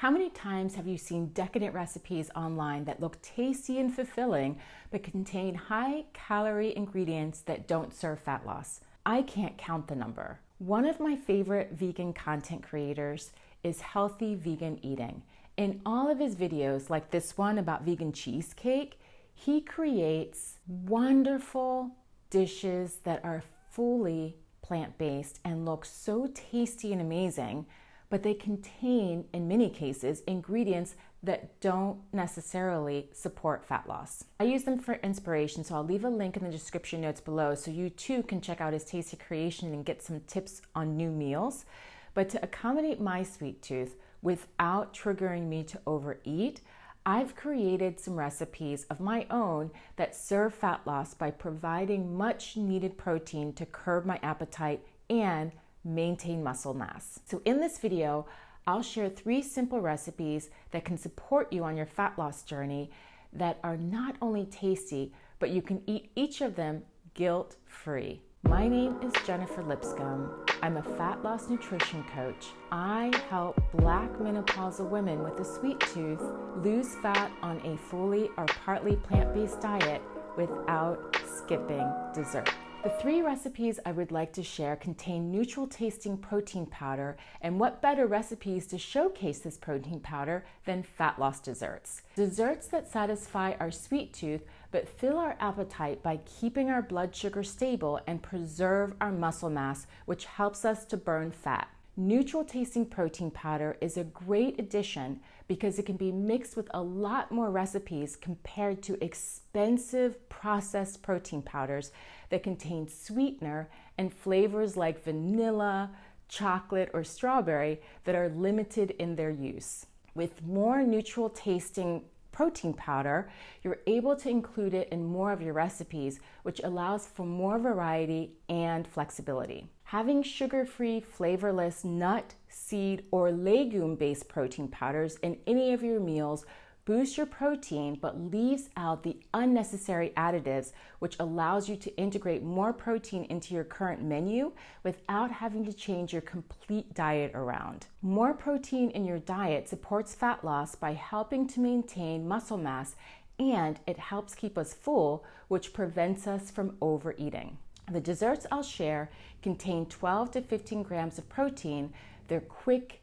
How many times have you seen decadent recipes online that look tasty and fulfilling, but contain high-calorie ingredients that don't serve fat loss? I can't count the number. One of my favorite vegan content creators is Healthy Vegan Eating. In all of his videos, like this one about vegan cheesecake, he creates wonderful dishes that are fully plant-based and look so tasty and amazing, but they contain, in many cases, ingredients that don't necessarily support fat loss. I use them for inspiration, so I'll leave a link in the description notes below so you too can check out his tasty creation and get some tips on new meals. But to accommodate my sweet tooth without triggering me to overeat, I've created some recipes of my own that serve fat loss by providing much needed protein to curb my appetite and maintain muscle mass. So in this video, I'll share 3 simple recipes that can support you on your fat loss journey that are not only tasty, but you can eat each of them guilt-free. My name is Jennifer Lipscomb. I'm a fat loss nutrition coach. I help Black menopausal women with a sweet tooth lose fat on a fully or partly plant-based diet without skipping dessert. The 3 recipes I would like to share contain neutral tasting protein powder, and what better recipes to showcase this protein powder than fat loss desserts. Desserts that satisfy our sweet tooth but fill our appetite by keeping our blood sugar stable and preserve our muscle mass, which helps us to burn fat. Neutral tasting protein powder is a great addition because it can be mixed with a lot more recipes compared to expensive processed protein powders that contain sweetener and flavors like vanilla, chocolate, or strawberry that are limited in their use. With more neutral tasting protein powder, you're able to include it in more of your recipes, which allows for more variety and flexibility. Having sugar-free, flavorless nut, seed, or legume-based protein powders in any of your meals boosts your protein but leaves out the unnecessary additives, which allows you to integrate more protein into your current menu without having to change your complete diet around. More protein in your diet supports fat loss by helping to maintain muscle mass, and it helps keep us full, which prevents us from overeating. The desserts I'll share contain 12 to 15 grams of protein. They're quick,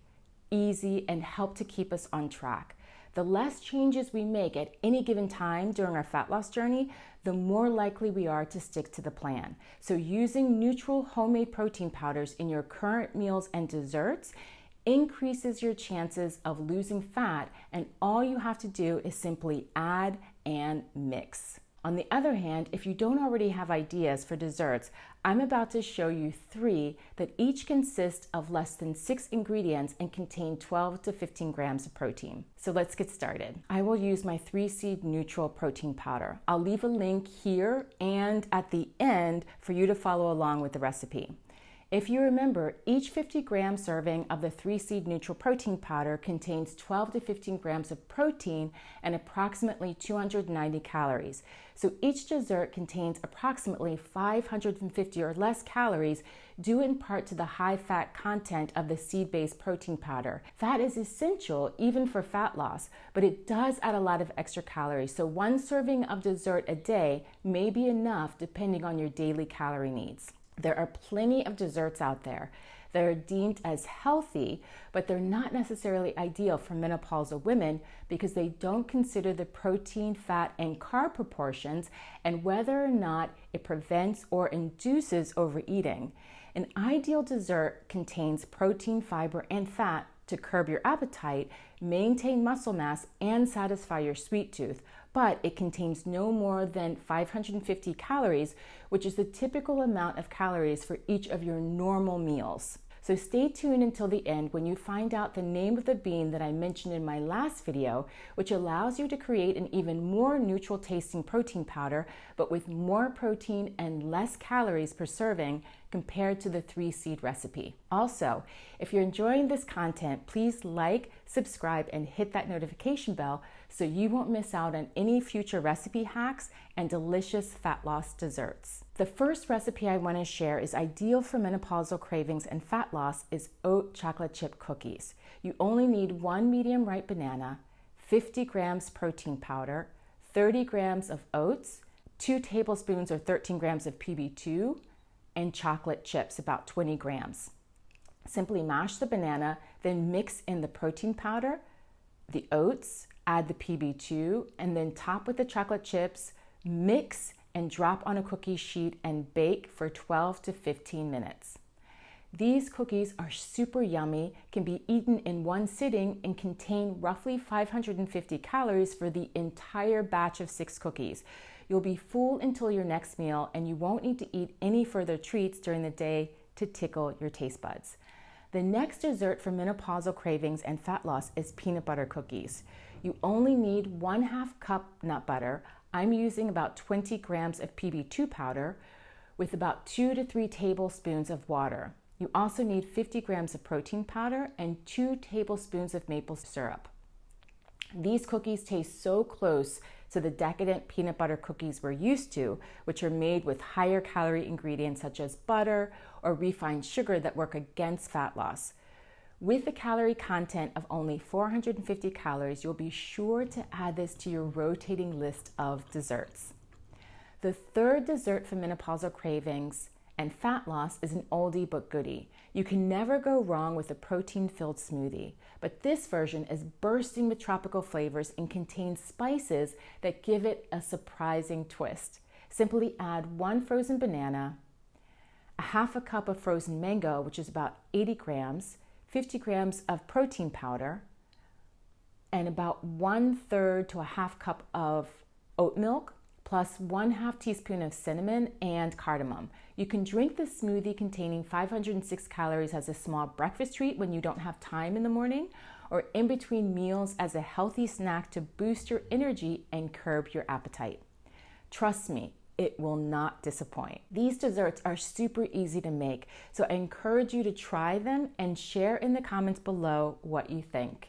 easy, and help to keep us on track. The less changes we make at any given time during our fat loss journey, the more likely we are to stick to the plan. So using neutral homemade protein powders in your current meals and desserts increases your chances of losing fat, and all you have to do is simply add and mix. On the other hand, if you don't already have ideas for desserts, I'm about to show you 3 that each consist of less than 6 ingredients and contain 12 to 15 grams of protein. So let's get started. I will use my 3-seed neutral protein powder. I'll leave a link here and at the end for you to follow along with the recipe. If you remember, each 50-gram serving of the 3-seed neutral protein powder contains 12 to 15 grams of protein and approximately 290 calories. So each dessert contains approximately 550 or less calories, due in part to the high fat content of the seed-based protein powder. Fat is essential even for fat loss, but it does add a lot of extra calories. So 1 serving of dessert a day may be enough depending on your daily calorie needs. There are plenty of desserts out there that are deemed as healthy, but they're not necessarily ideal for menopausal women because they don't consider the protein, fat, and carb proportions and whether or not it prevents or induces overeating. An ideal dessert contains protein, fiber, and fat to curb your appetite, maintain muscle mass, and satisfy your sweet tooth, but it contains no more than 550 calories, which is the typical amount of calories for each of your normal meals. So stay tuned until the end when you find out the name of the bean that I mentioned in my last video, which allows you to create an even more neutral tasting protein powder, but with more protein and less calories per serving compared to the 3-seed recipe. Also, if you're enjoying this content, please like, subscribe, and hit that notification bell so you won't miss out on any future recipe hacks and delicious fat loss desserts. The first recipe I want to share is ideal for menopausal cravings and fat loss is oat chocolate chip cookies. You only need 1 medium ripe banana, 50 grams protein powder, 30 grams of oats, 2 tablespoons or 13 grams of PB2, and chocolate chips, about 20 grams. Simply mash the banana, then mix in the protein powder, the oats, add the PB2, and then top with the chocolate chips, mix and drop on a cookie sheet and bake for 12 to 15 minutes. These cookies are super yummy, can be eaten in one sitting, and contain roughly 550 calories for the entire batch of 6 cookies. You'll be full until your next meal, and you won't need to eat any further treats during the day to tickle your taste buds. The next dessert for menopausal cravings and fat loss is peanut butter cookies. You only need 1/2 cup nut butter. I'm using about 20 grams of PB2 powder with about 2 to 3 tablespoons of water. You also need 50 grams of protein powder and 2 tablespoons of maple syrup. These cookies taste so close to the decadent peanut butter cookies we're used to, which are made with higher calorie ingredients such as butter or refined sugar that work against fat loss. With a calorie content of only 450 calories, you'll be sure to add this to your rotating list of desserts. The third dessert for menopausal cravings and fat loss is an oldie but goodie. You can never go wrong with a protein-filled smoothie, but this version is bursting with tropical flavors and contains spices that give it a surprising twist. Simply add 1 frozen banana, 1/2 cup of frozen mango, which is about 80 grams, 50 grams of protein powder, and about 1/3 to 1/2 cup of oat milk, plus 1/2 teaspoon of cinnamon and cardamom. You can drink this smoothie containing 506 calories as a small breakfast treat when you don't have time in the morning, or in between meals as a healthy snack to boost your energy and curb your appetite. Trust me, it will not disappoint. These desserts are super easy to make, so I encourage you to try them and share in the comments below what you think.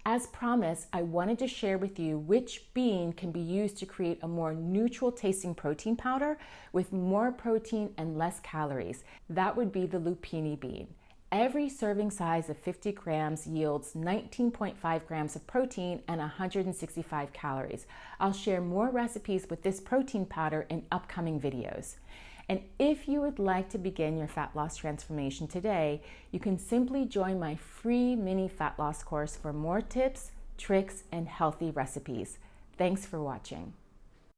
As promised, I wanted to share with you which bean can be used to create a more neutral tasting protein powder with more protein and less calories. That would be the lupini bean. Every serving size of 50 grams yields 19.5 grams of protein and 165 calories. I'll share more recipes with this protein powder in upcoming videos. And if you would like to begin your fat loss transformation today, you can simply join my free mini fat loss course for more tips, tricks, and healthy recipes. Thanks for watching.